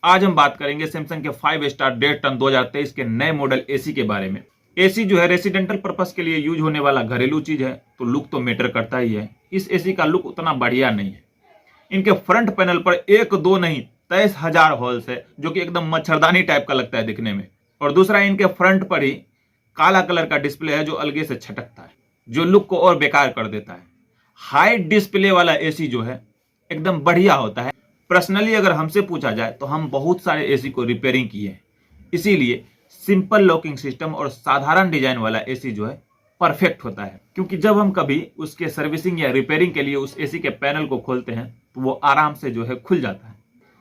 आज हम बात करेंगे सैमसंग के 5 स्टार 1.5 टन 2023 के नए मॉडल एसी के बारे में। एसी जो है रेसिडेंटल पर्पस के लिए यूज होने वाला घरेलू चीज है, तो लुक तो मैटर करता ही है। इस एसी का लुक उतना बढ़िया नहीं है। इनके फ्रंट पैनल पर एक दो नहीं 23,000 होल्स है, जो कि एकदम मच्छरदानी टाइप का लगता है दिखने में। और दूसरा, इनके फ्रंट पर ही काला कलर का डिस्प्ले है जो अलगे से छटकता है, जो लुक को और बेकार कर देता है। हाई डिस्प्ले वाला एसी जो है एकदम बढ़िया होता है। पर्सनली अगर हमसे पूछा जाए तो हम बहुत सारे एसी को रिपेयरिंग किए हैं, इसीलिए सिंपल लॉकिंग सिस्टम और साधारण डिजाइन वाला एसी जो है परफेक्ट होता है। क्योंकि जब हम कभी उसके सर्विसिंग या रिपेयरिंग के लिए उस एसी के पैनल को खोलते हैं तो वो आराम से जो है खुल जाता है।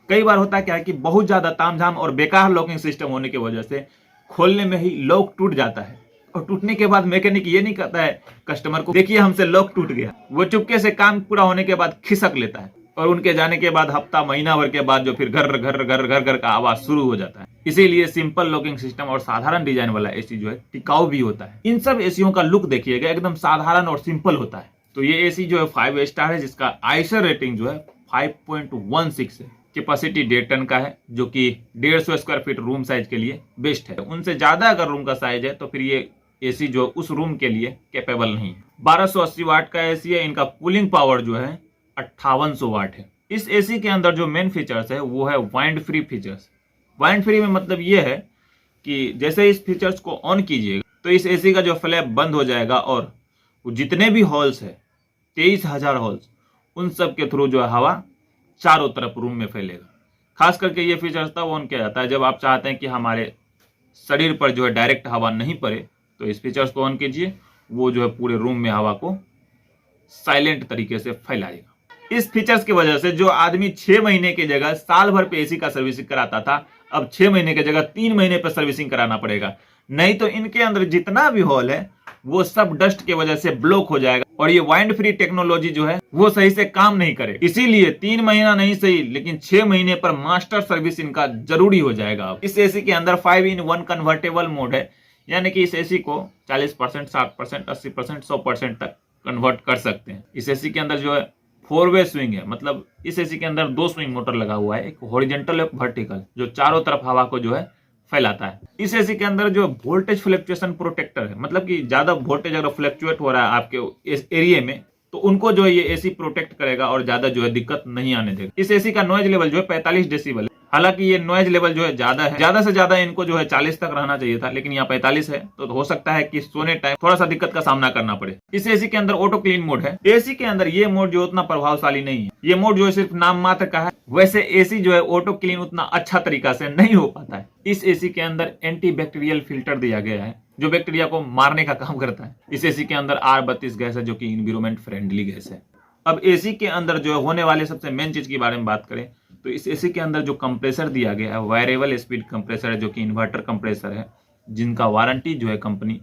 कई बार होता क्या है कि बहुत ज्यादा तामझाम और बेकार लॉकिंग सिस्टम होने की वजह से खोलने में ही लॉक टूट जाता है, और टूटने के बाद मैकेनिक ये नहीं कहता है कस्टमर को, देखिए हमसे लॉक टूट गया। वो चुपके से काम पूरा होने के बाद खिसक लेता है, और उनके जाने के बाद हफ्ता महीना भर के बाद जो फिर घर घर घर घर घर का आवाज शुरू हो जाता है। इसीलिए सिंपल लॉकिंग सिस्टम और साधारण डिजाइन वाला एसी जो है टिकाऊ भी होता है। इन सब एसीओ का लुक देखिएगा एकदम साधारण और सिंपल होता है। तो ये एसी जो है 5 स्टार है, जिसका आइसर रेटिंग जो है 5.16 है। कैपेसिटी 1.5 टन का है, जो कि 150 स्क्वायर फीट रूम साइज के लिए बेस्ट है। उनसे ज्यादा अगर रूम का साइज है तो फिर ये एसी जो उस रूम के लिए कैपेबल नहीं है। 1280 वाट का एसी है। इनका कूलिंग पावर जो है 5800 वाट है। इस एसी के अंदर जो मेन फीचर्स है वो है wind free features. Wind free में मतलब ये है कि जैसे इस फीचर्स को ऑन कीजिएगा तो इस एसी का जो फ्लैप बंद हो जाएगा, और जितने भी हॉल्स है 23,000 हॉल्स, उन सब के थ्रू जो है हवा चारों तरफ रूम में फैलेगा। खास करके ये फीचर्स तब ऑन किया जाता है जब आप चाहते हैं कि हमारे शरीर पर जो है डायरेक्ट हवा नहीं पड़े, तो इस फीचर्स को ऑन कीजिए, वो जो है पूरे रूम में हवा को साइलेंट तरीके से फैलाएगा। इस फीचर्स की वजह से जो आदमी 6 महीने की जगह साल भर पे एसी का सर्विसिंग कराता था, अब 6 महीने की जगह 3 महीने पर सर्विसिंग कराना पड़ेगा। नहीं तो इनके अंदर जितना भी हॉल है वो सब डस्ट की वजह से ब्लॉक हो जाएगा, और ये वाइंड फ्री टेक्नोलॉजी जो है वो सही से काम नहीं करे। इसीलिए 3 महीना नहीं सही लेकिन 6 महीने पर मास्टर सर्विस इनका जरूरी हो जाएगा। इस एसी के अंदर 5-in-1 कन्वर्टेबल मोड है, यानी कि इस एसी को 40%, 60%, 80%, 100% तक कन्वर्ट कर सकते हैं। इस एसी के अंदर जो है 4-वे स्विंग है, मतलब इस एसी के अंदर 2 स्विंग मोटर लगा हुआ है, एक हॉरिजॉन्टल एक वर्टिकल, जो चारों तरफ हवा को जो है फैलाता है। इस एसी के अंदर जो वोल्टेज फ्लक्चुएशन प्रोटेक्टर है, मतलब कि ज्यादा वोल्टेज अगर फ्लक्चुएट हो रहा है आपके इस एरिया में तो उनको जो है ये एसी प्रोटेक्ट करेगा और ज्यादा जो है दिक्कत नहीं आने देगा। इस एसी का नॉइज लेवल जो है 45 डेसिबल है। हालांकि ये नॉइज लेवल जो है ज्यादा है, ज्यादा से ज्यादा इनको जो है 40 तक रहना चाहिए था, लेकिन यहाँ 45 है, तो हो सकता है कि सोने टाइम थोड़ा सा दिक्कत का सामना करना पड़े। इस एसी के अंदर ऑटो क्लीन मोड है। एसी के अंदर ये मोड जो उतना प्रभावशाली नहीं है, ये मोड जो है सिर्फ नाम मात्र का है। वैसे एसी जो है ऑटो क्लीन उतना अच्छा तरीका से नहीं हो पाता है। इस एसी के अंदर एंटी बैक्टीरियल फिल्टर दिया गया है, जो बैक्टीरिया को मारने का काम करता है। इस एसी के अंदर R32 गैस है, जो कि इन्वायरमेंट फ्रेंडली गैस है। अब एसी के अंदर जो होने वाले सबसे मेन चीज के बारे में बात करें तो इस एसी के अंदर जो कंप्रेसर दिया गया है वेरिएबल स्पीड कंप्रेसर है, जो कि इन्वर्टर कंप्रेसर है, जिनका वारंटी जो है कंपनी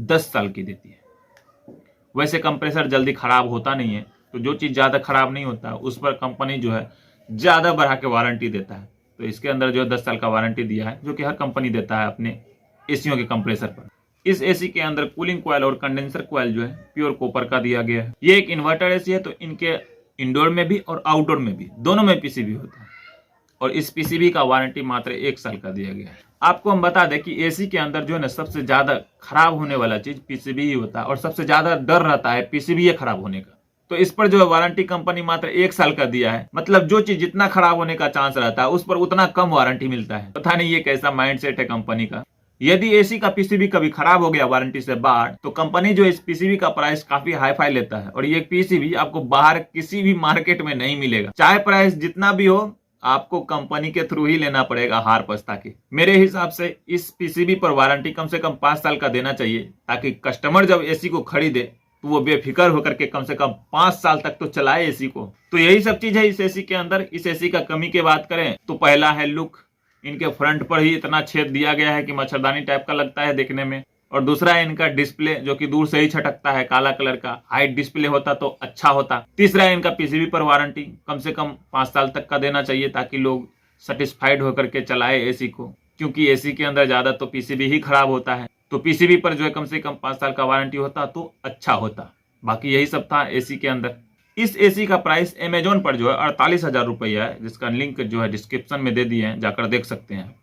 10 साल की देती है। वैसे कंप्रेसर जल्दी खराब होता नहीं है, तो जो चीज ज्यादा खराब नहीं होता उस पर कंपनी जो है ज्यादा बढ़ा के वारंटी देता है। तो इसके अंदर जो 10 साल का वारंटी दिया है, जो कि हर कंपनी देता है अपने एसीओ के कंप्रेसर पर। इस एसी के अंदर कूलिंग कॉइल और कंडेंसर कॉइल जो है प्योर कॉपर का दिया गया है। ये एक इन्वर्टर एसी है, तो इनके इंडोर में भी और आउटडोर में भी दोनों में पीसीबी होता है, और इस पीसीबी का वारंटी मात्र 1 साल का दिया गया है। आपको हम बता दें कि एसी के अंदर जो है ना सबसे ज्यादा खराब होने वाला चीज पीसीबी ही होता है, और सबसे ज्यादा डर रहता है पीसीबी खराब होने का। तो इस पर जो है वारंटी कंपनी मात्र 1 साल का दिया है, मतलब जो चीज जितना खराब होने का चांस रहता है उस पर उतना कम वारंटी मिलता है। पता नहीं ये कैसा माइंडसेट है कंपनी का। यदि एसी का पीसीबी कभी खराब हो गया वारंटी से बाहर, तो कंपनी जो इस पीसीबी का प्राइस काफी हाई फाई लेता है, और ये पीसीबी आपको बाहर किसी भी मार्केट में नहीं मिलेगा। चाहे प्राइस जितना भी हो, आपको कंपनी के थ्रू ही लेना पड़ेगा हार पछता के। मेरे हिसाब से इस पीसीबी पर वारंटी कम से कम 5 साल का देना चाहिए, ताकि कस्टमर जब एसी को खरीदे तो वो बेफिक्र होकर के कम से कम 5 साल तक तो चलाए एसी को। तो यही सब चीज है इस एसी के अंदर। इस एसी का कमी की बात करें तो पहला है लुक। इनके फ्रंट पर ही इतना छेद दिया गया है कि मच्छरदानी टाइप का लगता है देखने में। और दूसरा है इनका डिस्प्ले, जो कि दूर से ही छटकता है, काला कलर का। हाइट डिस्प्ले होता तो अच्छा होता। तीसरा है इनका पीसीबी पर वारंटी कम से कम 5 साल तक का देना चाहिए, ताकि लोग सेटिस्फाइड होकर के चलाए एसी को, क्योंकि एसी के अंदर ज्यादा तो पीसीबी ही खराब होता है। तो पीसीबी पर जो है कम से कम 5 साल का वारंटी होता तो अच्छा होता। बाकी यही सब था एसी के अंदर। इस एसी का प्राइस अमेजोन पर जो है 48,000 रुपया है, जिसका लिंक जो है डिस्क्रिप्शन में दे दिए हैं, जाकर देख सकते हैं।